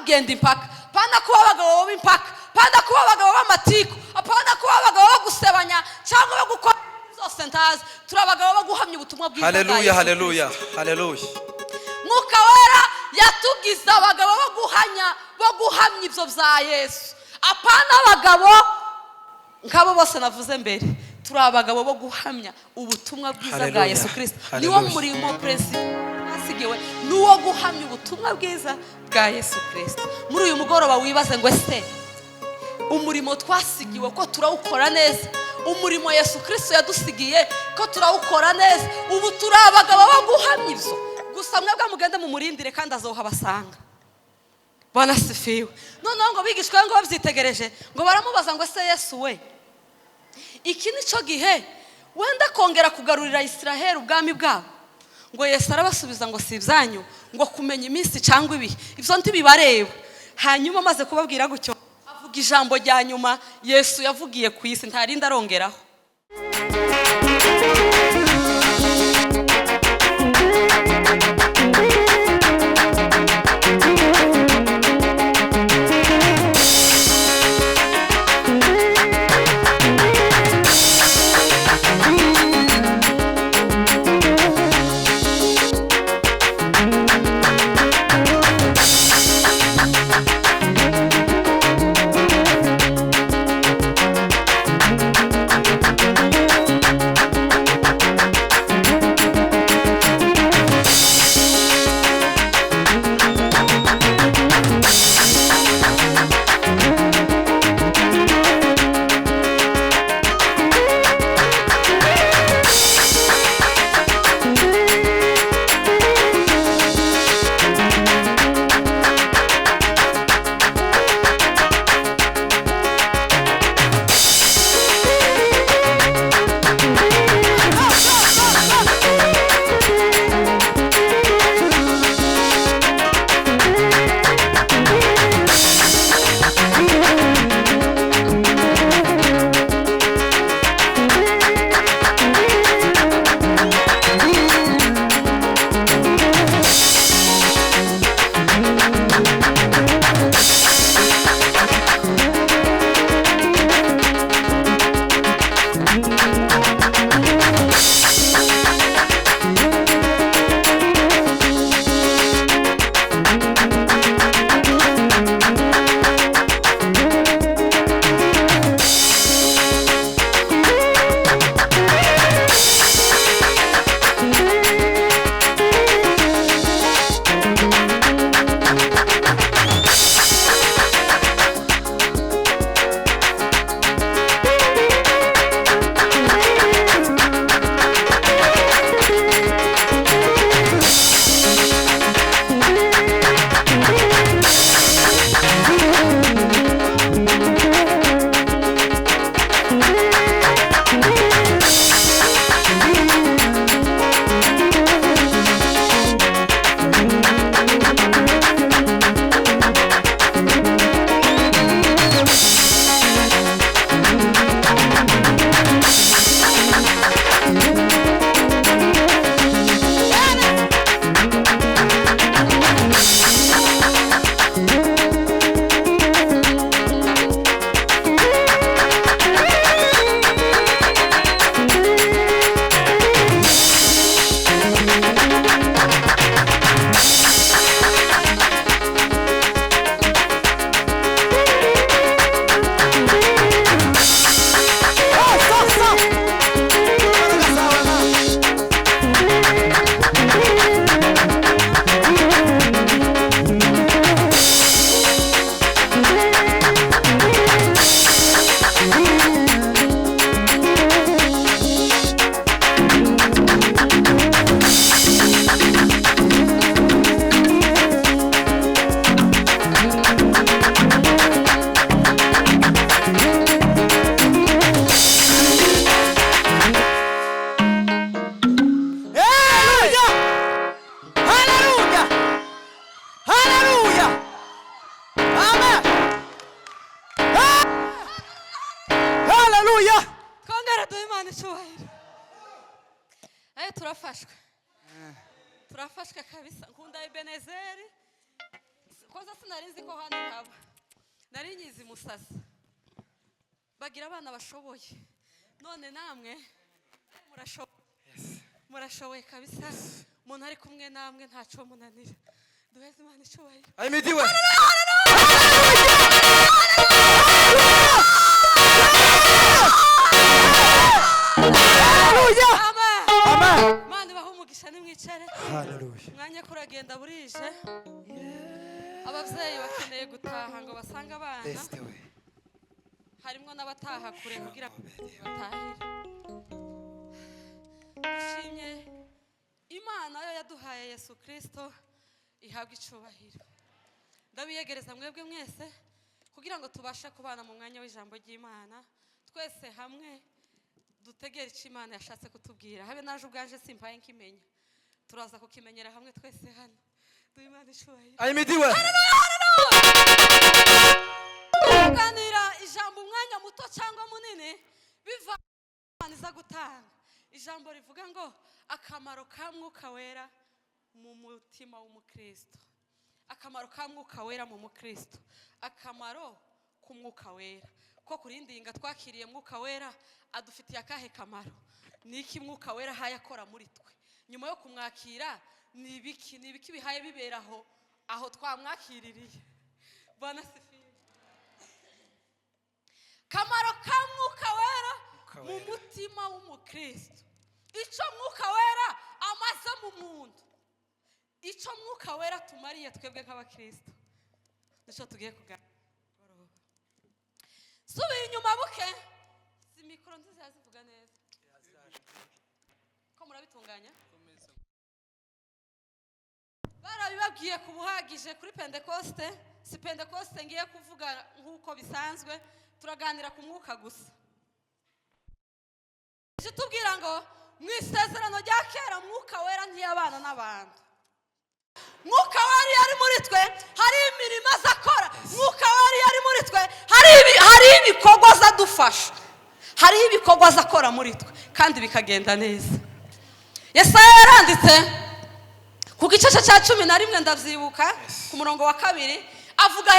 kugenda impaka, apana kuba abagabo b'impaka, apana kuba abagabo b'amatiku, apana kuba abagabo bo gusebanya cyangwa bo gukora zose ntazi. Turi abagabo bo guhamya ubutumwa bwiza. Haleluya, haleluya, haleluya. Mwuka Wera yatugize abagabo bo guhamya ibyo bya Yesu, apana abagabo nk'abo bose navuze mbere. Turi abagabo bo guhamya ubutumwa bwiza bwa Yesu Kristo. Niwo murimo principe asigiwe, nuwo guhamya ubutumwa bwiza bwa Yesu Kristo. Muri uyu mugoroba wibaze ngo ese umurimo twasigiwe ko turawukora neza? Umurimo Yesu Kristo yadusigiye ko turawukora neza? Ubu turi abagabo bo guhamya ibyo. Gusa mwebwe mugende mu murindire kandi azohabasanga. Bwana sifiwe. Noneho ngo bigishwa ngo babyitegereje ngo baramubaza ngo ese Yesu we, iki nico gihe wenda kongera kugarurira Isiraheli ubwami bwabo? Ngo Yesu arabasubiza ngo si ibyanyu ngo kumenya iminsi cyangwa ibihe, ibyo ntibibareba. Hanyuma amaze kubabwira gutyo avuga ijambo rya nyuma Yesu yavugiye ku isi, ntarindi arongeraho. turafashwe kabisa. Nkunda Ebenezeri, koza sinarinzi ko hano haba nari nyizi Musazi bagira abana bashoboye none namwe murashoboye kabisa umuntu ari kumwe namwe ntaco munanira duheze Imana icubahiro ahimidiwe amen Mana bahumugisha nimwicare haleluya mwanya kuragenda burije abavyeyi bakeneye gutaha ngo basange abana harimo n'abataha kure kugira batahire dushimye Imana yo yaduhaye Yesu Kristo ihabwa icubahiro ndabiyegereza mwebwe mwese kugira ngo tubashe kubana mu mwanya w'ijambo ry'Imana twese hamwe dutegera icyo Imana yashatse kutubwira habe naje ubwanje simpaye nkimenya turaza kukimenyera hamwe twese hano duhe Imana icubahiro ahimidiwe kuganira ijambo umwanya muto cyangwa munini biva Imana iza gutanga ijambo rivuga ngo akamaro ka Mwuka Wera mu mutima w'umukristo akamaro ka Mwuka Wera mu mukristo akamaro ku Mwuka Wera ko kurindinga twakiriye Mwuka Wera adufitiye akahe kamaro niki Mwuka Wera hayakora muri twe nyuma yo kumwakira nibiki bihaye biberaho aho twamwakiririye Bwana sifiwe kamaro ka Mwuka Wera mu mutima w'umukristo ico Mwuka Wera amaze mu muntu ico Mwuka Wera tumariye twebwe nk'abakristo nico tugiye kuganira subiye inyuma buke si mikoro nziza zivuga neza ko murabitunganya barabibabwiye kubuhagije kuri Pentecoste si Pentecoste ngiye kuvuga nk'uko bisanzwe turaganira ku mwuka gusa tubwira ngo mu isezerano rya kera Mwuka Wera ntiyabana n'abantu Mwuka Wera yari muri twe hari imirimo azakora Mwuka Wera yari muri twe hari ibikorwa azadufasha hari ibikorwa azakora muri twe kandi bikagenda neza Yesaya yaranditse ku gice cya 11 ndavyibuka ku murongo wa 2 avuga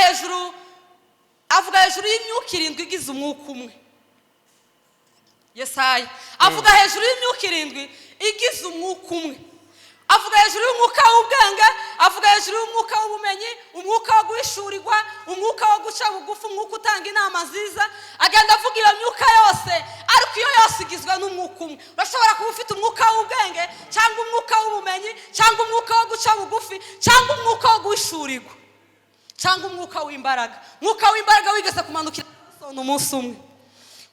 hejuru y'imyuka 7 igize umwuka umwe Yesaya avuga hejuru y'imyuka 7 igize umwuka umwe avuga hejuru y'umwuka w'ubwenge avuga hejuru y'umwuka w'ubumenyi umwuka wo guhishurirwa umwuka wo guca bugufi umwuka utanga inama nziza agenda avuga iyo myuka yose ariko iyo yose igizwe n'umwuka umwe urashobora kuba ufite umwuka w'ubwenge cyangwa umwuka w'ubumenyi cyangwa umwuka wo guca bugufi cyangwa umwuka wo guhishurirwa cyangwa umwuka w'imbaraga wigeze kumanukira umunsi umwe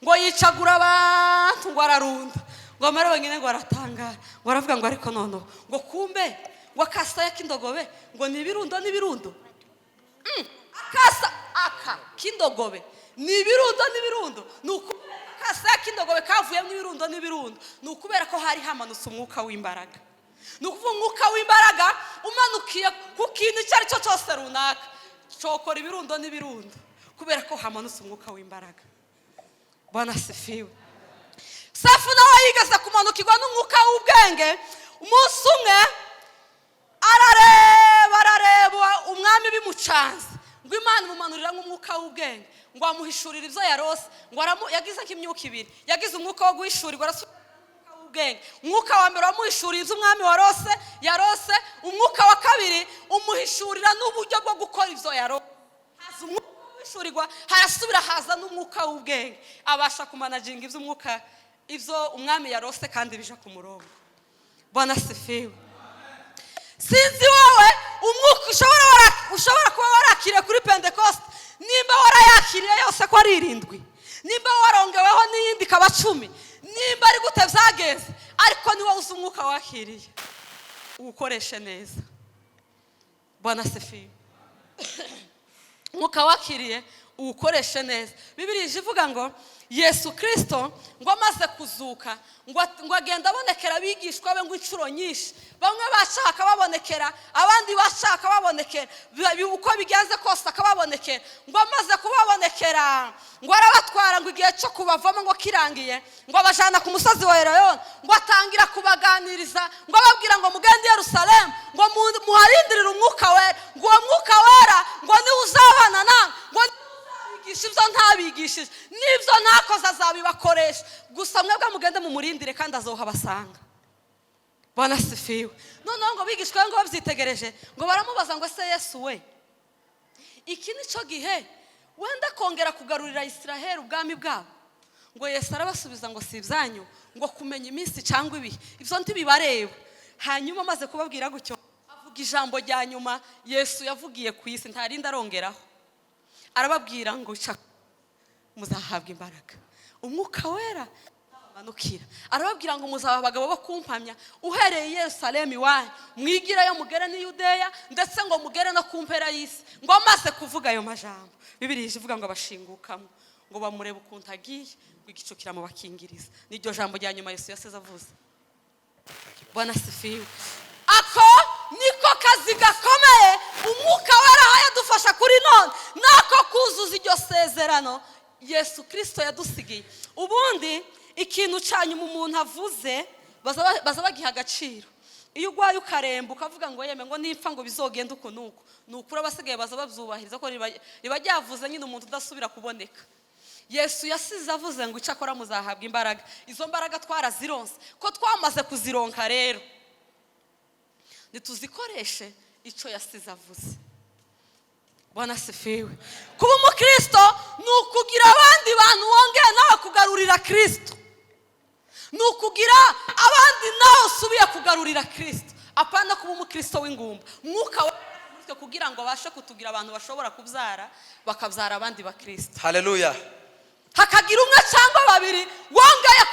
ngo yicagura abantu ngo ararunda ngo amara wenyine ngo aratangara ngo aravuga ngo ariko nono ngo kumbe ngo akasa y'indogobe ngo nibirundo akasa k'indogobe nibirundo nukubera akasa y'indogobe kavuyemo ibirundo nukubera ko hari hamanutse umwuka w'imbaraga nukuvuga umwuka w'imbaraga umanukiye ku kintu icyo ari cyo cyose runaka cokora ibirundo kubera ko hamanutse umwuka w'imbaraga Bwana sifiwe Safu nawe yigeze kumanukirwa n'umwuka w'ubwenge umunsi umwe arareba umwami bimucanze ngo Imana imumanurira nk'umwuka w'ubwenge ngo amuhishurire ibyo yarose ngo yagize nk'imyuka 2 yagize umwuka wo guhishurirwa umwuka w'ubwenge umwuka wa mbere wamuhishuriye ibyo umwami yarose umwuka wa 2 umuhishurira n'uburyo bwo gukora ibyo yarose haza umwuka w'ishurirwa harasubira haza n'umwuka w'ubwenge abasha kumanaginga ibyo umwami yarose kandi bija ku murongo Bwana sifiwe sinzi wowe umwuka ushobora kuba warakiriye kuri Pentecoste nimba warayakiriye yose ko ari 7 nimba warongeweho n'iyindi kaba 10 nimba ari gute byagenze ariko ni wowe uzi umwuka wakiriye ukoreshe neza Bwana sifiwe umwuka wakiriye ukoreshe neza Bibiliya ivuga ngo Yesu Kristo ngo amaze kuzuka ngo agenda abonekera abigishwa be ngo incuro nyinshi bamwe bashaka babonekera abandi bashaka babonekera uko bigenze kose akababonekera ngo amaze kubabonekera ngo arabatwara ngo igihe cyo kubavamo ngo kirangiye ngo abajana ku musozi wa Elayono ngo atangira kubaganiriza ngo ababwira ngo mugende Yerusalemu ngo muharindirire umwuka wera ngo uwo mwuka wera nabigishije n'ibyo nakoze azabibakoresha gusa mwebwe mugende mu murindire kandi azohabasanga. Bwana sifiwe. Noneho ngo bigishwa ngo babyitegereje ngo baramubaza ngo ese Yesu we iki nico gihe wenda kongera kugarurira Israel ubwami bwabo? Ngo Yesu arabasubiza ngo si ibyanyu ngo kumenya iminsi cyangwa ibihe ibyo ntibibareba. Hanyuma amaze kubabwira gutyo avuga ijambo rya nyuma Yesu yavugiye ku isi, ntarindi arongeraho. Arababwira ngo muzahabwa imbaraga umwuka wera manukira. Arababwira ngo muzaba abagabo bo kumpamya uhereye i Yerusalemu iwanyu, mwigirayo mugere ni Yudeya ndetse ngo mugere no ku mpera y'isi. Ngo amaze kuvuga ayo majambo Bibiliya ivuga ngo abashingukamo ngo bamurebe ukuntu agiye ngo igicu kiramubakingiriza. Niryo jambo rya nyuma Yesu yaseze avuze. Bwana sifiwe. Ako niko kazi gakomeye umwuka wera yadufasha kuri none, nako kuzuza iryo sezerano Yesu Kristo yadusigiye. Ubundi ikintu cyanyuma umuntu avuze baza bagiha agaciro. Iyo ugwaye ukaremba ukavuga ngo yeme ngo nipfa ngo bizogenda uko nuko nukura abasigaye baza babyubahiriza ko riba ryavuze nyine umuntu udasubira kuboneka. Yesu yasize avuze ngo icakora muzahabwa imbaraga. Izo mbaraga twarazironse ko twamaze kuzironka rero nituzikoreshe icyo yasize avuze. Bwana sifiwe. Kuba umukristo nukugira abandi bantu wongeye nawe kugarurira Kristo, nukugira abandi nawe usubiye kugarurira Kristo. Apana kuba umukristo w'ingumba. Mwuka w'Imana kugira ngo abashe kutugira abantu bashobora kubyara bakabyara abandi ba Kristo. Haleluya. Hakagira umwe cyangwa babiri wongeye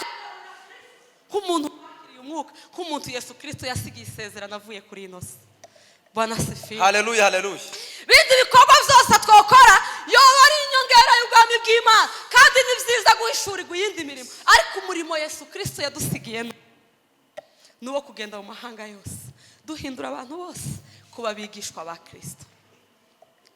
k'umuntu wakiriye umwuka, k'umuntu Yesu Kristo yasigiye isezerano avuye kuri ino si. Bwana sifiwe. Haleluya, haleluya. Bindi bikorwa byose twokora yoba ari inyongera y'ubwami bw'Imana kandi ni byiza guhishurirwa iyindi mirimo, ariko umurimo Yesu Kristo yadusigiye nuwo kugenda mu mahanga yose duhindura abantu bose kuba bigishwa ba Kristo.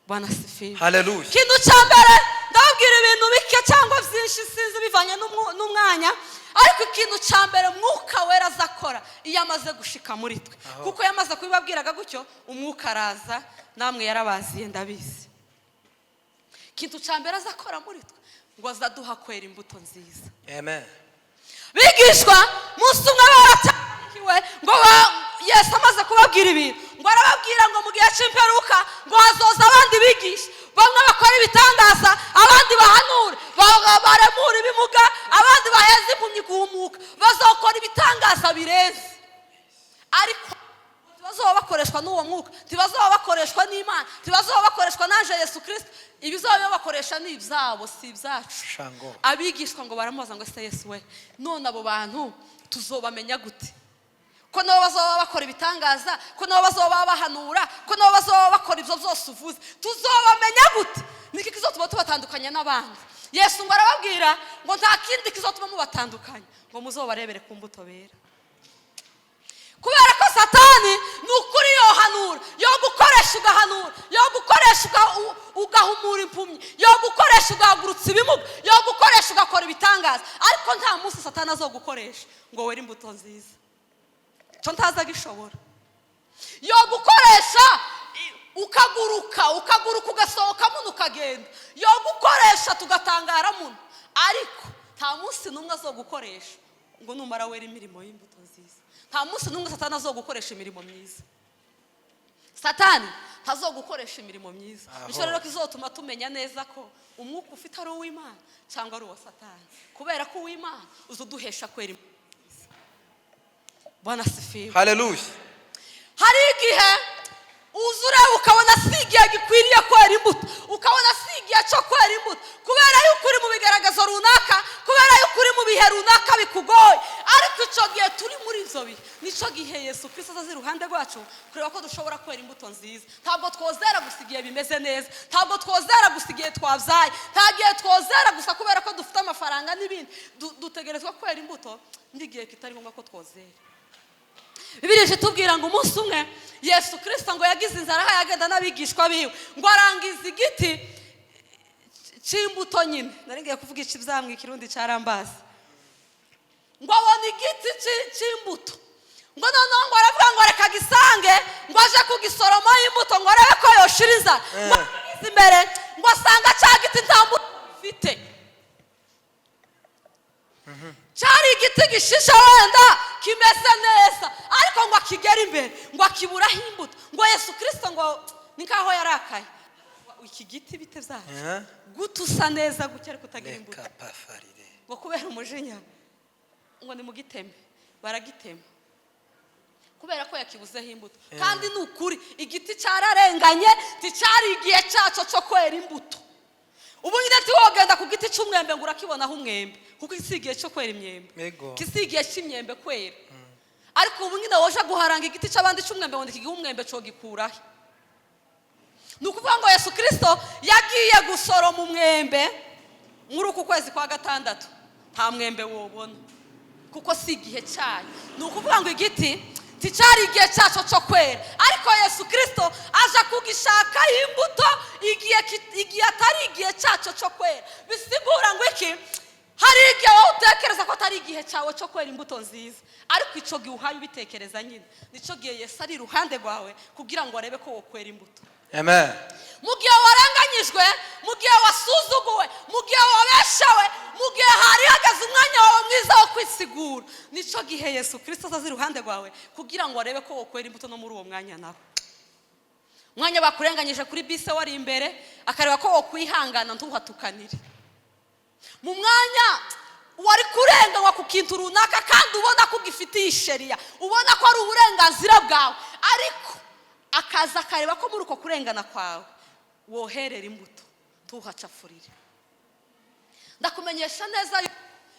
Bwana sifiwe. Haleluya. Kintu cyambere ndabwira ibintu bike cyangwa byinshi sinzi bivanye n'umwanya, ariko ikintu cyambere mwuka wera azakora iyo amaze gushika muri twe, kuko yamaze kubibabwiraga gutyo umwuka araza namwe yarabaziye ndabizi. Kintu cyambere azakora muri twe ngo azaduha kwera imbuto nziza. Amen. Bigishwa munsi umwe baratakiwe ngo Yesu amaze kubabwira ibintu ngo arababwira ngo mu gihe cy'imperuka ngo hazoza abandi bigisha, bamwe bakora ibitangaza, abandi bahanura, baremura ibimuga, abandi baheza impumyi guhumuka, bazokora ibitangaza birenze. Ariko tibazoba bakoreshwa n'uwo mwuka, tibazoba bakoreshwa n'Imana, tibazoba bakoreshwa naje Yesu Kristo. Ibizoba bakoresha ni ibyabo si ibyacu. Abigishwa ngo baramubaza ngo ese Yesu we none abo bantu tuzobamenya gute? Ko nabo bazoba bakora ibitangaza, ko nabo bazoba bahanura, ko nabo bazoba bakora ibyo byose uvuze, tuzobamenya gute? Niki kizotuma tubatandukanya n'abandi? Yesu ngo arababwira ngo nta kindi kizotuma mubatandukanya, ngo muzobarebere ku mbuto bera. Kubera ko Satani nukuri yohanura, yo gukoresha ugahanura, yo gukoresha ugahumura impumyi, yo gukoresha ugahagurutsa ibimuga, yo gukoresha ugakora ibitangaza, ariko nta munsi Satani azogukoresha ngo were imbuto nziza. Cyo ntaza gishobora. Yo gukoresha ukaguruka ugasohoka muno ukagenda, yo gukoresha tugatangara muno, ariko nta munsi numwe azogukoresha ngo numara wera imirimo y'imbuto nziza. Nta munsi numwe Satani azogukoresha imirimo myiza. Satani tazogukoresha imirimo myiza. Nicyo rero kizotuma tumenya neza ko umwuka ufite ari uw'Imana cyangwa ari uwa Satani, kubera ko uw'Imana uzuduhesha kwera. Bwana sifiwe. Haleluya. Hari igihe uzure ukabona sigiye gikwiriye kwera imbuto, ukabona sigiye cyo kwera imbuto, kubera yuko uri mu bigaragazo runaka, kubera yuko uri mu bihe runaka bikugoye, ariko icyo gihe turi muri ibyo bihe nicyo gihe Yesu Kristo azaza iruhande rwacu kureba ko dushobora kwera imbuto nziza. Ntabwo twozera gusigiye bimeze neza, ntabwo twozera gusigiye twabyaye, nta gihe twozera gusa kubera ko dufite amafaranga n'ibindi. Dutegerezwa kwera imbuto n'igihe kitari ngombwa ko twozera. Bibiliya itubwira ngo umunsi umwe Yesu Kristo ngo yagize inzara yagenda n'abigishwa biwe ngo arangiza igiti cy'imbuto nyine, naringiye kuvuga ikibyamwe ikirundi cyarambaza, ngo abona igiti cy'imbuto, ngo noneho ngo aravuga ngo reka gisange, ngo aje kugisoroma imbuto ngo arebe ko yoshiriza, ngo imbere ngo asanga cya giti nta mbuto gifite. cyari igiti gishisha wenda kimeze neza ariko ngo akigera imbere ngo akiburaho imbuto ngo Yesu Kristo ngo ni nkaho yarakaye iki giti bite byaje gute usa neza gukera kutagira imbuto ngo kubera umujinya ngo ni mu giteme baragitema kubera ko yakibuzeho imbuto kandi ni ukuri igiti cyararenganye ticari igihe cyaco cyo kwera imbuto ubu nyine tiwogenda ku giti cy'umwembe ngo urakibonaho umwembe kuko isigiye cyo kwera imyembe kisigiye cy'imyembe kwera ariko ubu nyine woje guharanga igiti cy'abandi cy'umwembe ngo ndikigihe umwembe cyo gikurahe nukuvuga ngo Yesu Kristo yagiye gusoroma umwembe muri uku kwezi kwa gatandatu nta mwembe wobona kuko si igihe cyayo nukuvuga ngo igiti ticari igihe cyaco cyo kwera ariko Yesu Kristo aje kugishaka imbuto igihe atari igihe cyaco cyo kwera bisigura ngo iki hari igihe wowe utekereza ko atari igihe cyawe cyo kwera imbuto nziza ariko ico gihe uhaye ubitekereza nyine nico gihe Yesu ari iruhande rwawe kugira ngo arebe ko wokwera imbuto. Amen. Mu gihe waranganyijwe, mu gihe wasuzuguwe, mu gihe wabeshawe, mu gihe hari hagaze umwanya wawe mwiza wo kwisigura, nico gihe Yesu Kristo azaza iruhande rwawe kugira ngo arebe ko wokwera imbuto no muri uwo mwanya nawe. Mwanya bakurenganyije kuri bise wari imbere akareba ko wokwihangana ntuhatukanire. Mu mwanya wari kurenganywa ku kintu runaka kandi ubona ko gifitiye isheriya, ubona ko ari uburenganzira bwawe, ariko akaza akareba ko muri uko kurengana kwawe woherera imbuto tuhacafurire. Ndakumenyesha neza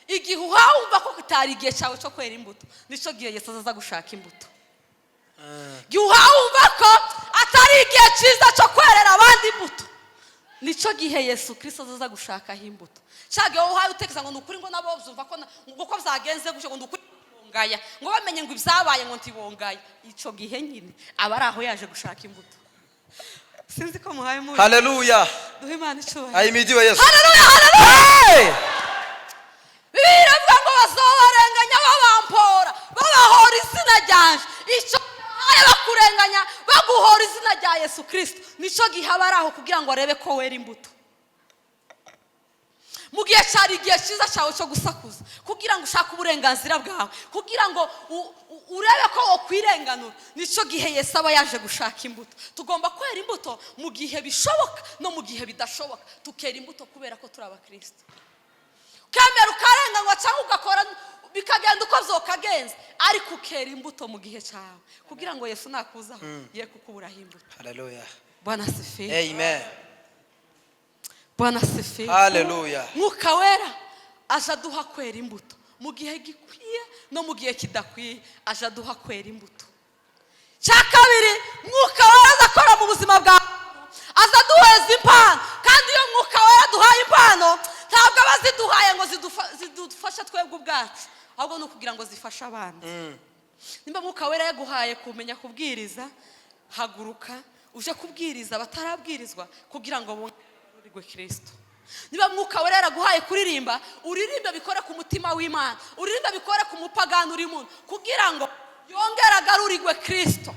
igihe uhawumva ko kitari igihe cyawe cyo kwera imbuto, nico gihe Yesu azaza gushaka imbuto. Igihe uhawumva ko atari igihe cyiza cyo kwerera abandi imbuto, nico gihe Yesu Kristo azaza gushakaho imbuto. Cyage wowe uhaye utekeza ngo nukuri ngo nabo byumva ko nguko byagenze gushe ngo nukuri bongaya ngo bamenye ngo ibyabaye ngo ntibongaye, ico gihe nyine aba araho yaje gushaka imbuto. Sinzi ko muhaye muri. Hallelujah. Duhe Imana icyubahiro. Ahimidiwe Yesu. Hallelujah, hallelujah. Biravuga ngo bazobarenganya babampora, babahora izina ryanje. Ico aye bakurenganya baguhora izina rya Yesu Kristo, nico gihe aba araho kugira ngo arebe ko wera imbuto. Mu gihe cyari igihe cyiza cyawe cyo gusakuza kugira ngo ushake uburenganzira bwawe, kugira ngo urebe ko wokwirenganura, nico gihe Yesu aba yaje gushaka imbuto. Tugomba kwera imbuto mu gihe bishoboka no mu gihe bidashoboka, tukera imbuto kubera ko turi abakristo. Kamera ukarenganywa cyangwa ugakora bikagenda uko vyokagenza, ariko ukera imbuto mu gihe cyawe kugira ngo Yesu nakuzaho ye kukuburaho imbuto. Hallelujah. Bwana asifiwe. Amen. Bwana asifiwe. Hallelujah. Mwuka wera aje duha kwera imbuto mu gihe gikwiye no mu gihe kidakwiye, aje duha kwera imbuto. Cyakabiri, mwuka wera azakora mu buzima bwawe, aza duheza impano, kandi iyo mwuka wera duhaye impano ntabwo abaziduhaye ngo zidufashe twebwe ubwacu, ahubwo no kugira ngo zifashe abandi. Nimba mwuka wera yaguhaye kumenya kubwiriza, haguruka uje kubwiriza batarabwirizwa kugira ngo bunge Kristo. Niba mwuka wera yaraguhaye kuririmba, uririmbe bikore ku mutima w'Imana, uririmbe bikore ku mupagano uri muntu kugira ngo yongera agarurigwe Kristo.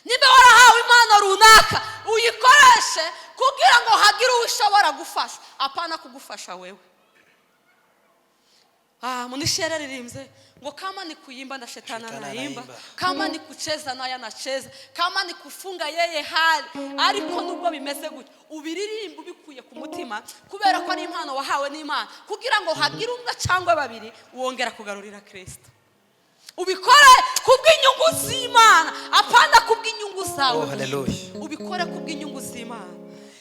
Niba warahawe impano runaka, uyikoreshe kugira ngo hagire uwishobora gufasha, apana kugufasha wewe. Munishere ririmbye ngo kama ni kuimba na shetana naimba, kama ni kucheza naye anacheza, kama ni kufunga yeye hali, ariko nubwo bimeze gutyo ubiririmba ubikuye ku mutima kubera ko ari impano wahawe n'Imana kugira ngo hagire umwe cyangwa babiri wongera kugarurira Kristo. Ubikore kubw'inyungu z'Imana, apana kubw'inyungu zawe. Oh, hallelujah. Ubikore kubw'inyungu z'Imana.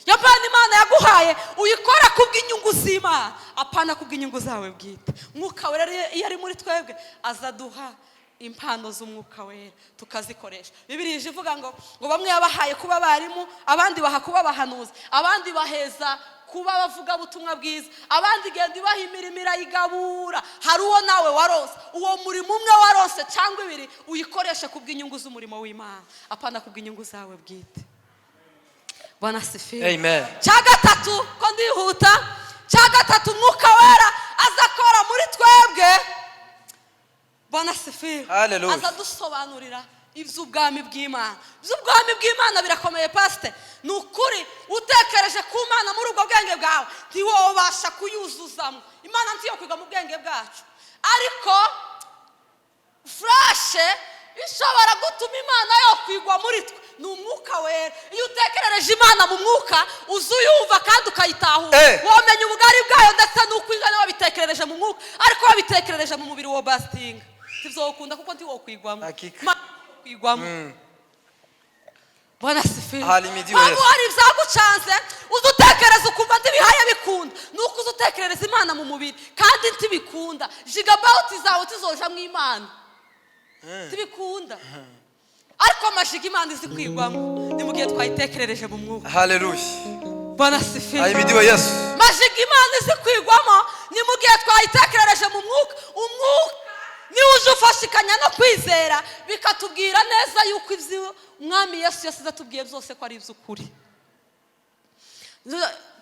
Yapana Imana yaguhaye uyikora kubw'inyungu z'Imana, apana kubw'inyungu zawe bwite. Mwuka wera iyo ari muri twebwe azaduha impano z'umwuka wera tukazikoresha. Bibiliya ivuga ngo bamwe yabahaye kuba barimu, abandi baha kuba bahanuzi, abandi baheza kuba bavuga butumwa bwiza, abandi genda ibaha imirimo irayigabura. Hari uwo nawe warose, uwo murimo umwe warose cyangwa ibiri uyikoreshe kubw'inyungu z'umurimo w'Imana, apana kubw'inyungu zawe bwite. Bwana asifiwe. Amen. Cyagatatu ko ndihuta, cyagatatu mwuka wera azakora muri twebwe. Bwana asifiwe. Hallelujah. Azadusobanurira iby'ubwami bw'Imana. Iby'ubwami bw'Imana birakomeye pastor. Nukuri utekereje ku Mana muri ubwo bwenge bwawe ntiwobasha kuyuzuzamo. Imana ntiyo kwiga mu bwenge bwacu, ariko furashe ishobora gutuma Imana yo kwigwa muri twe ni umwuka wera. Iyo utekerereje Imana mu mwuka uzuyumva kandi ukayitahura, wamenya ubugari bwayo ndetse n'uko ingana wabitekerereje mu mwuka, ariko wabitekerereje mu mubiri wo bastinga tivzokunda kuko ntiwo kwigwamo kwigwamo. Bwana sifiwe. Waba hari ibyagucanze uzutekereza ukumva ntibihaye bikunda, nuko uzutekerereza Imana mu mubiri kandi ntibikunda. Jigabauti zawe tizoja mu Imana tibikunda, ariko amashiga Imana izi kwigwamo ni mu gihe twayitekerereje mu mwuka. Haleluya. Bwana sifiwe. Ahimidiwe Yesu. Mashiga Imana izi kwigwamo ni mu gihe twayitekerereje mu mwuka. Umwuka ni uje ufashikanya no kwizera bikatubwira neza yuko ivyo Umwami Yesu yasize atubwiye byose ko ari iby'ukuri.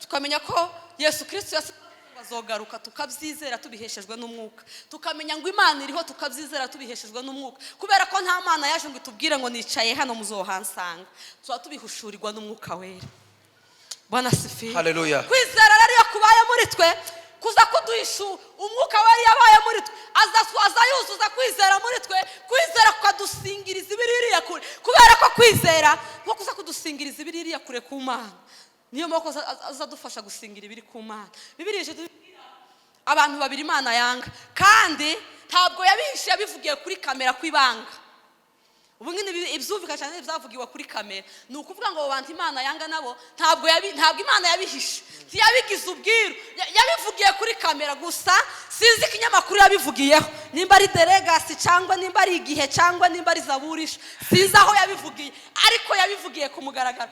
Tukamenya ko Yesu Kristo azogaruka tukabyizera tubiheshejwe n'umwuka. Tukamenya ngo Imana iriho tukabyizera tubiheshejwe n'umwuka, kubera ko nta Mana yaje ngo itubwire ngo nicaye hano muzohansanga. Tuba tubihushurirwa n'umwuka wera. Bwana sifiwe. Haleluya. Kwizera rero kubaye muri twe kuza kuduhisha umwuka wera yabaye muri twe, azayuzuza kwizera muri twe. Kwizera kukadusingiriza ibiririya kure, kubera ko kwizera nko kuza kudusingiriza ibiririya kure ku Mana. Niyo mpamvu azadufasha gusingira ibiri ku Mana. Bibiliya abantu babiri Imana yanga, kandi ntabwo yabihishe yabivugiye kuri kamera kwibanga. Ubu ngini ibyumvika cyane byavugiwe kuri kamera, ni ukuvuga ngo abantu Imana yanga nabo ntabwo Imana yabihishe, ntiyabigize ubwiru, yabivugiye kuri kamera gusa. Sinzi ikinyamakuru yabivugiyeho, nimba ari Delegasi cyangwa nimba ari Igihe cyangwa nimba ari Zaburisha, sinzi aho yabivugiye, ariko yabivugiye ku mugaragaro.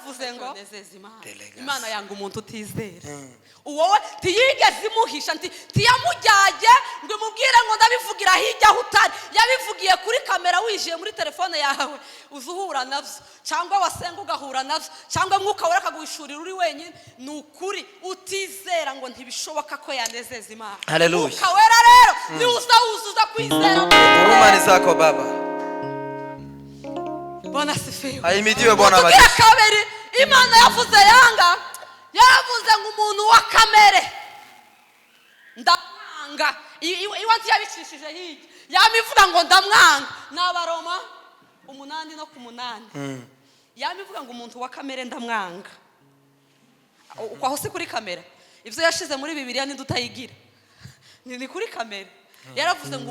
Vuze ngo nezeza Imana yanga umuntu utizera. Uwo tiyigeze imuhisha, tiyamujyaje ngo imubwire ngo ndabivugira hirya aho utari. Yabivugiye kuri kamera wijiye muri telefone yawe, uzuhura navyo cyangwa wasenga ugahura navyo cyangwa mwuka wera akaguhishurira uri wenyine. Ni ukuri utizera ngo ntibishoboka ko yanezeza Imana. Haleluya. Mwuka wera rero ni uzawuzuza kwizera. Huruma zako Baba. Bwana sifiwe. Ahimidiwe Bwana Yesu. Tugira kabiri Imana yavuze yanga, yaravuze ngo umuntu wa kamere ndamwanga. Iwanti yabicishije hirya yamivuga ngo ndamwanga. N'Abaroma 8 no ku 8 yamivuga ngo umuntu wa kamere ndamwanga. Uko aho si kuri kamera, ivyo yashize muri Bibiliya ni ndutayigira ni kuri kamera. Yaravuze ngo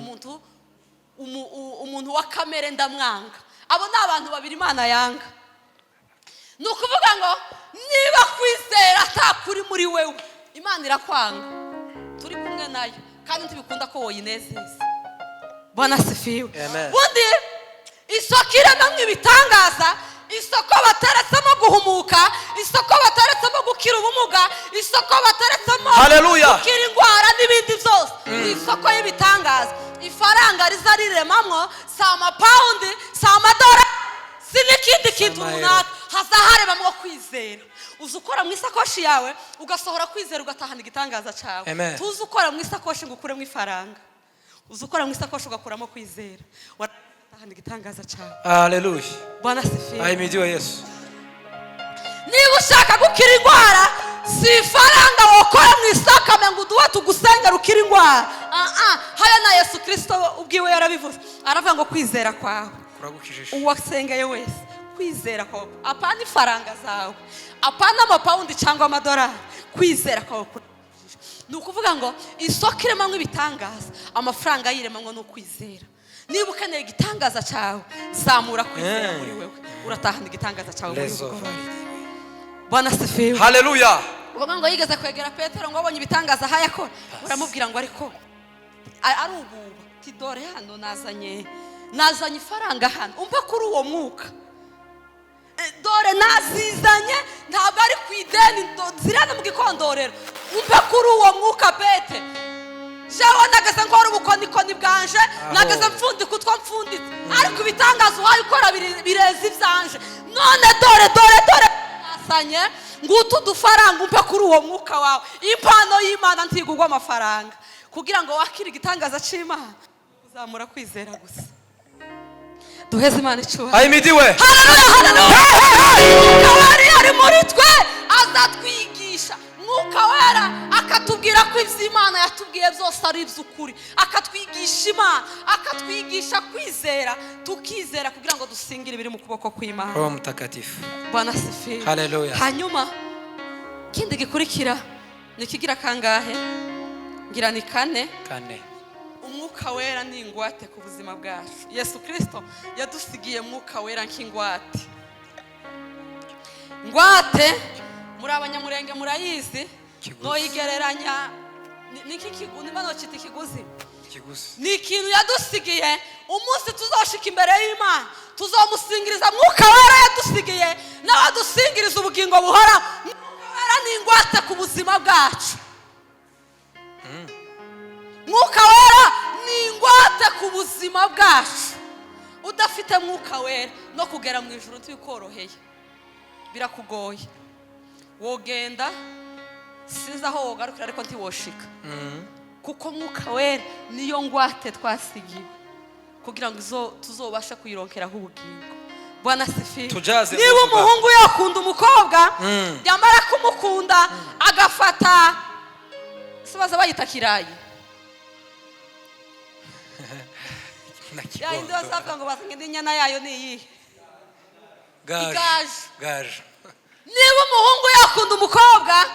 umuntu wa kamere ndamwanga. Abo ni abantu babiri Imana yanga. Ni ukuvuga ngo niba kwizera atakuri muri wewe, Imana irakwanga. Turi kumwe nayo kandi ntibikunda ko woyinezeza. Bwana sifiwe. Bundi isoko iremamwo ibitangaza, isoko bateretsemo guhumuka, isoko bateretsemo gukira ubumuga, isoko bateretsemo gukira indwara n'ibindi byose. Isoko y'ibitangaza. Ifaranga riza riremamwo si amapawundi, si amadora, si n'ikindi kintu runaka. Haza harebamwo kwizera. Uzi ukora mu isakoshi yawe ugasohora kwizera ugatahana igitangaza cyawe. Tuzi ukora mu isakoshi ngo ukuremo ifaranga. Uzi ukora mu isakoshi ugakuramo kwizera, watahana igitangaza cyawe. Haleluya. Bwana sifiwe. Ahimidiwe Yesu. Niba ushaka gukira indwara, si ifaranga wokora mu isakame ngo uduwe tugusengera ukira indwara. Haya na Yesu Kristo ubwiwe yarabivuze, aravuga ngo kwizera kwawe kuragukijije. Uwasengeye wese kwizera kwawe, apana ifaranga zawe, apana amapawundi cyangwa amadolari. Kwizera kwawe kuragukijije. Ni ukuvuga ngo isoko iremamwo ibitangaza, amafaranga yiremamwo no kwizera. Niba ukeneye igitangaza cyawe, zamura kwizera muri wewe, uratahana igitangaza cyawe muri wewe. Bwana sifiwe. Haleluya. Ubwo ngo yigeze kwegera Petero ngo abonye ibitangaza hayakora, uramubwira ngo ariko aruguba tidore hano nazanye ifaranga hano, umva kuri uwo mwuka. Dore nazizanye ntabwo ari ku ideni zirana mu gikondorero, umva kuri uwo mwuka Pete. Jewe nageze nkora ubukonikoni bwanje, nageze mfundika utwo mfunditse, ariko ibitangaza uhaye ukora bireza ivyanje. None dore nasanye ngutu dufaranga, umva kuri uwo mwuka wawe. Impano y'Imana ntigugwa amafaranga. Kugira ngo wakire igitangaza c'Imana uzamura kwizera gusa. Duheze Imana icyubahiro. Ahimidiwe. Haleluya. Mwuka wari ari muri twe azatwigisha. Mwuka ari iby'ukuri, akatwigisha Imana, akatwigisha kwizera, tukizera kugira ngo dusingire ibiri mu kuboko kw'Imana. Roho Mtakatifu. Bwana asifiwe. Haleluya. Hanyuma kindi gikurikira ni kigira kangahe? Ngira ni kane. Umwuka wera ni ingwate ku buzima bwacu. Yesu Kristo yadusigiye umwuka wera nk'ingwate. Ngwate muri abanyamurenge murayizi, no yigereranya niki kiguzi, bano cyita ikiguzi. Ni ikintu yadusigiye, umunsi tuzoshika imbere y'Imana tuzomusingiriza mwuka wera yadusigiye, n'abadusingiriza ubugingo buhora. Mwuka wera ni ingwate ku buzima bwacu. Mwuka wera ni ingwate ku buzima bwacu. Udafite mwuka wera no kugera mu ijuru ntibikoroheye, birakugoye. Wogenda sinzi aho wogarukira ariko ntiwoshika, kuko mwuka wera niyo ngwate twasigiwe kugira ngo tuzobashe kuyironkeraho ubugingo. Bwana asifiwe. Niba umuhungu yakunda umukobwa, yamara kumukunda agafata sibaza bayita kirayi, ya indi wasabwa ngo basenge inyana yayo ni iyihe? Gaju. Niba umuhungu yakunda umukobwa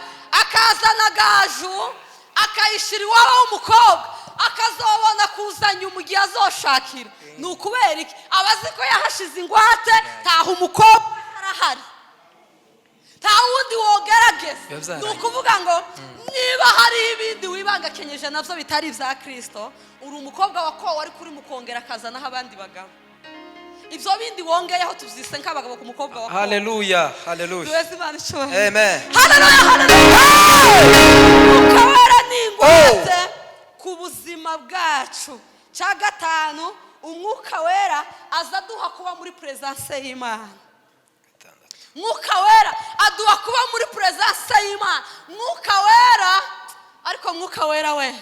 akazana gaju akayishira iwabo w'umukobwa, akazobona kuzanya umugihe azoshakira, ni ukubera iki? Abazi ko yahashize ingwate, taha umukobwa arahari, nta wundi wogerageza. Ni ukuvuga ngo niba hari ibindi wibanga kenyeje navyo bitari ibya Kristo, uri umukobwa wakowe ari kuri mukongera akazanaho abandi bagabo. Ibyo bindi wongeyeho tuvyise nk'abagabo ku mukobwa wakowe. Haleluya. Amen. Haleluya. Ukawera ni ingwate ku buzima bwacu. Cya gatanu, umwuka wera aza duha kuba muri presence y'Imana. Mwuka wera aduha kuba muri presence y'Imana. Mwuka wera, ariko mwuka wera we,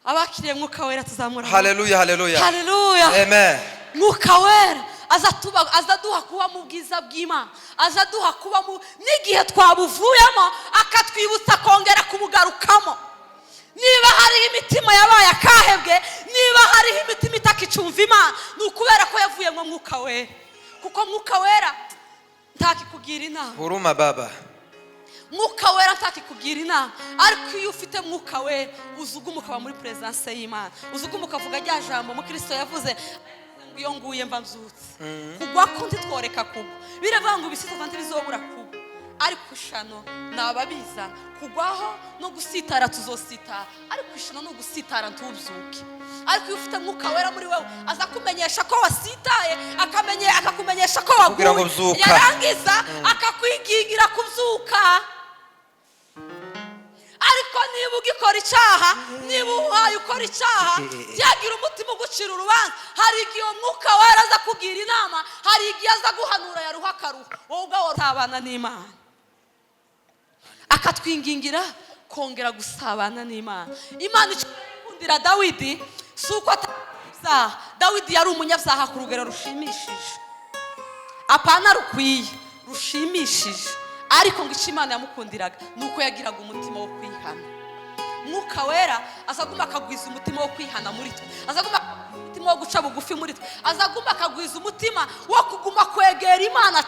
abakiriye mwuka wera tuzamura. Haleluya. Amen. Mwuka wera aza duha kuba mu bwiza bw'Imana, aza duha kuba mu n'igihe twabuvuyemo akatwibutsa kongera kubugarukamo. Niba hariho imitima yabaye akahebwe, niba hariho imitima itakicumva Imana, ni ukubera ko yavuye mu mwuka wera. Kuko mwuka wera ntakikugira inama. Huruma baba. Mwuka wera ntakikugira inama, ariko iyo ufite mwuka wera uzuguma ukaba muri presence y'Imana, uzuguma ukavuga rya jambo mu Kristo yavuze, iyo nguye mba mzutse. Kugwa ko ntitworeka kugwa, biravuga ngo ibisizo kandi bizobura kugwa, ariko ishano nababiza kugwaho no gusitara tuzositara, ariko ishano no gusitara ntubyuke. Ariko iyo ufite mwuka wera muri wewe aza kumenyesha ko wasitaye, akakumenyesha ko waguye, yarangiza akakwigingira kubyuka. Ariko niba ugikora icyaha, niba uhaye ukora icyaha, byagira umutima ugucira urubanza. Hari igihe umwuka wera aza kugira inama, hari igihe aza guhanura yaruha akaruha, wowe ubwawe utabana n'Imana, akatwingingira kongera gusabana n'Imana. Imana ikundira Dawidi si uko atabyaha. Dawidi yari umunyabyaha ku rugero rushimishije, apana rukwiye, rushimishije, ariko ngo icyo Imana yamukundiraga ni uko yagiraga umutima wo kwihana. Mwuka wera azaguma akagwiza umutima wo kwihana muri twe, azaguma umutima wo guca bugufi muri twe, azaguma akagwiza umutima wo kuguma kwegera Imana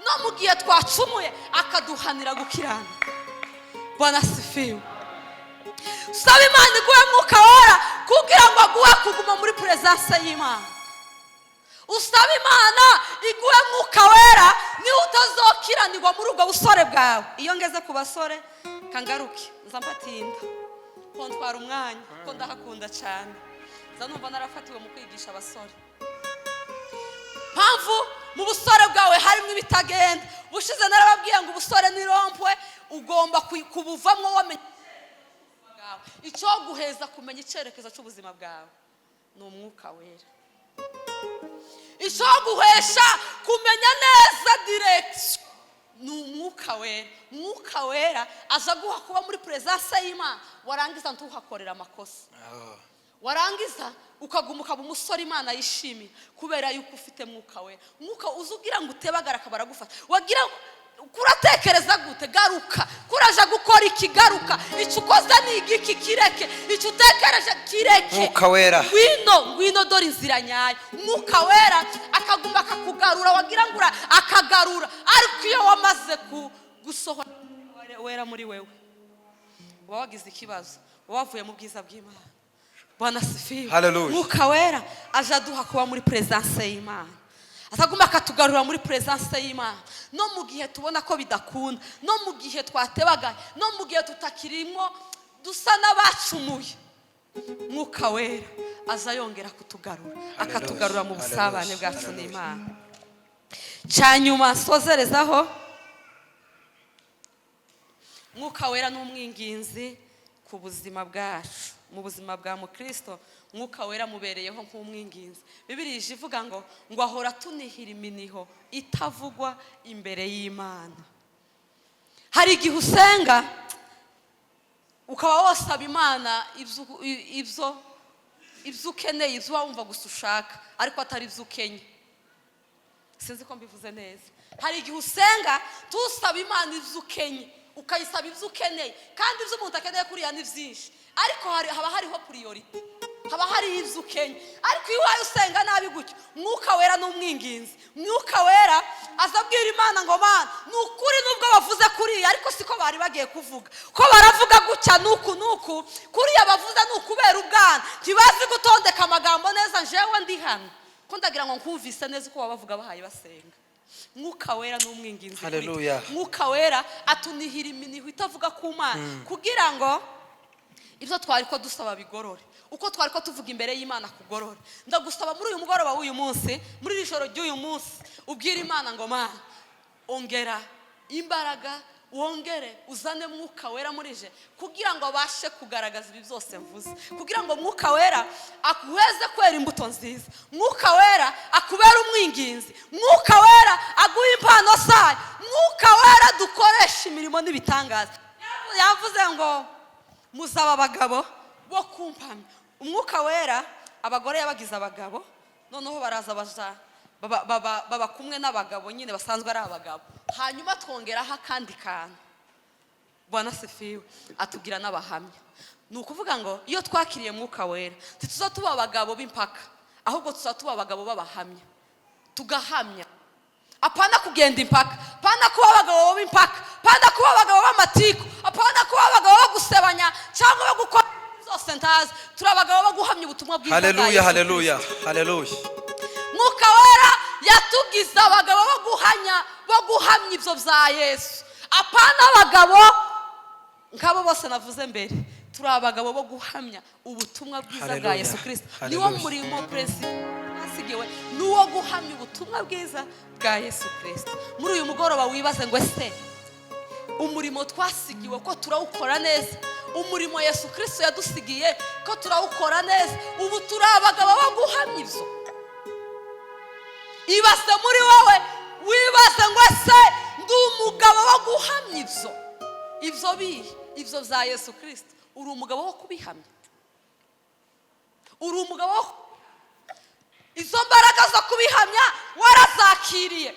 no mu gihe twacumuye, akaduhanira gukirana. Bwana asifiwe. Saba Imana iguhe mwuka wera kugira ngo aguhe kuguma muri presence y'Imana. Usaba Imana iguhe mwuka wera ni utazokiranirwa muri ubwo busore bwawe. Iyo ngeze ku basore kangaruke nzampatinda ko ntwara umwanya ko ndahakunda cyane, zanumva narafatiwe mu kwigisha abasore. Mpamvu mu busore bwawe harimo ibitagenda. Bushize narababwiye ngo ubusore ni rompwe, ugomba kubuvamo wamenye icyo guheza kumenya icyerekezo cy'ubuzima bwawe ni umwuka wera. Icyo guhesha kumenya neza direction ni umwuka wera. Mwuka wera aza guha kuba muri presence y'Imana, warangiza ntuhakorera amakosa, warangiza ukaguma ukaba umusore Imana yishimiye kubera yuko ufite mwuka wera. Mwuka uzugira ngo utebagara akabara gufata, wagira kuratekereza gute? Garuka. Kuraja gukora iki? Garuka. Icyo ukoze ni igiki? Kireke. Icyo utekereje kireke. Mwuka wera. Ngwino dore inzira nyayo. Mwuka wera akaguma akakugarura, wagira ngo akagarura. Ariko iyo wamaze gusohora wera muri wewe, uba wagize ikibazo, uba wavuye mu bwiza bw'Imana. Bwana sifiwe. Hallelujah. Mwuka wera aje aduha kuba muri presence y'Imana. Ataguma akatugarura muri presence y'Imana. No mu gihe tubona ko bidakunda, no mu gihe twatebaga, no mu gihe tutakirimo dusa n'abacumuye, Mwuka wera aza yongera kutugarura, akatugarura mu busabane bwacu n'Imana. Cyanyuma sozerezaho, Mwuka wera n'umwinginzi ku buzima bwacu. Mu buzima bwa Mukristo, Mwuka wera mubereyeho nk'umwinginzi. Bibiliya ivuga ngo ahora tunihira iminiho itavugwa imbere y'Imana. Hari igihe usenga ukaba wasaba Imana ibyo ukeneye, ibyo wumva gusa ushaka, ariko atari ibyo ukenye. Sinzi ko mbivuze neza. Hari igihe usenga tusaba Imana ibyo ukenye, ukayisaba ibyo ukeneye, kandi ibyo umuntu akeneye kuriya ni byinshi, ariko haba hariho priority, haba hari ibyo ukenye. Ariko iyo wayo usenga nabi gutyo, Mwuka wera n'umwinginzi. Mwuka wera azabwira Imana ngo Mana, nukuri nubwo bavuze kuriya, ariko siko bari bagiye kuvuga. Ko baravuga gutya nuku kuriya bavuze nukubera ubwana, ntibazi gutondeka amagambo neza. Jewe ndi hano ko ndagira ngo nkumvise neza uko bavuga bahaye basenga. Mwuka wera n'umwinginzi. Hallelujah. Mwuka wera atunihira iminiho itavuga ku Mana, kugira ngo ibyo twari ko dusaba bigorore, uko twari ko tuvuga imbere y'Imana kugorore. Ndagusaba muri uyu mugoroba w'uyu munsi, muri iri joro ry'uyu munsi, ubwira Imana ngo Mana, ongera imbaraga, wongere uzane Mwuka wera muri je, kugira ngo abashe kugaragaza ibi byose mvuze, kugira ngo Mwuka wera akuheze kwera imbuto nziza. Mwuka wera akubera umwinginzi. Mwuka wera aguha impano zayo. Mwuka wera dukoresha imirimo n'ibitangaza. Yavuze ngo muzaba abagabo bo kumpamya. Umwuka wera abagore yabagize abagabo, noneho baraza baba kumwe n'abagabo nyine basanzwe ari abagabo. Hanyuma twongeraho akandi kantu. Bwana sifiwe. Atubwira n'abahamya. Ni ukuvuga ngo iyo twakiriye Mwuka wera, tuza tuba abagabo b'impaka, ahubwo tuza tuba abagabo b'abahamya. Tugahamya. Apana kugenda impaka, apana kuba abagabo b'impaka, apana kuba abagabo b'amatiku, apana kuba abagabo bo gusebanya cyangwa bo gukora zose ntazi. Turi abagabo bo guhamya ubutumwa bwiza. Hallelujah, hallelujah, hallelujah. Mwuka wera yatugize abagabo bo guhamya ibyo bya Yesu. Apana abagabo nk'abo bose navuze mbere. Turi abagabo bo guhamya ubutumwa bwiza bwa Yesu Kristo. Niwo murimo asigiwe, nuwo guhamya ubutumwa bwiza bwa Yesu Kristo. Muri uyu mugoroba wibaze ngo ese umurimo twasigiwe ko turawukora neza? Umurimo Yesu Kristo yadusigiye ko turawukora neza? Ubu turi abagabo bo guhamya ibyo. Ibaze muri wowe, wibaze ngo ese ndi umugabo wo guhamya ibyo bya Yesu Kristo? Uri umugabo wo kubihamya? Uri umugabo wo izo mbaraga zo kubihamya warazakiriye?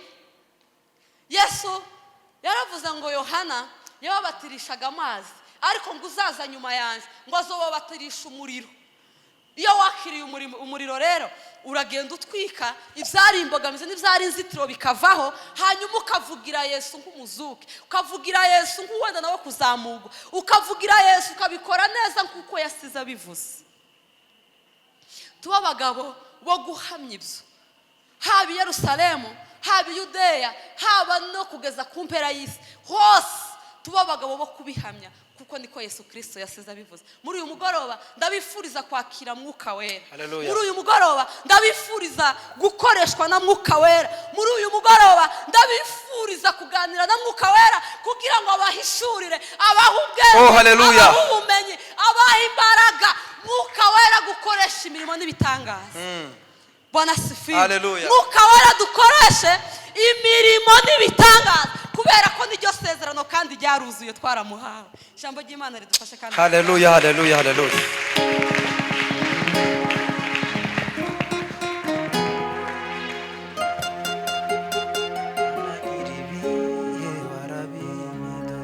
Yesu yaravuze ngo Yohana yababatirishaga amazi, ariko ngo uzaza nyuma yanjye ngo azobabatirisha umuriro. Iyo wakiriye umuriro rero, uragenda utwika ibyari imbogamizi n'ibyari inzitiro bikavaho, hanyuma ukavugira Yesu nk'umuzuke, ukavugira Yesu nk'uwenda nawe kuzamurwa, ukavugira Yesu ukabikora neza nk'uko yasize abivuze. Tuba abagabo bo guhamya ibyo, haba i Yerusalemu, haba i Yudeya, haba no kugeza ku mpera y'isi hose. Tuba abagabo bo kubihamya kuko niko Yesu Kristo yasize abivuze. Muri uyu mugoroba ndabifuriza kwakira Mwuka wera. Muri uyu mugoroba ndabifuriza gukoreshwa na Mwuka wera. Muri uyu mugoroba ndabifuriza kuganira na Mwuka wera kugira ngo abahishurire, abahe ubwenge, abahe ubumenyi, abahe imbaraga. Mwuka wera gukoresha imirimo n'ibitangaza. Bwana sifiwe. Mwuka wera dukoreshe imirimo n'ibitangaza, kubera ko niryo sezerano kandi ryaruzuye twaramuhawe. Ijambo ry'Imana ridufashe kandi. Hallelujah, hallelujah, hallelujah.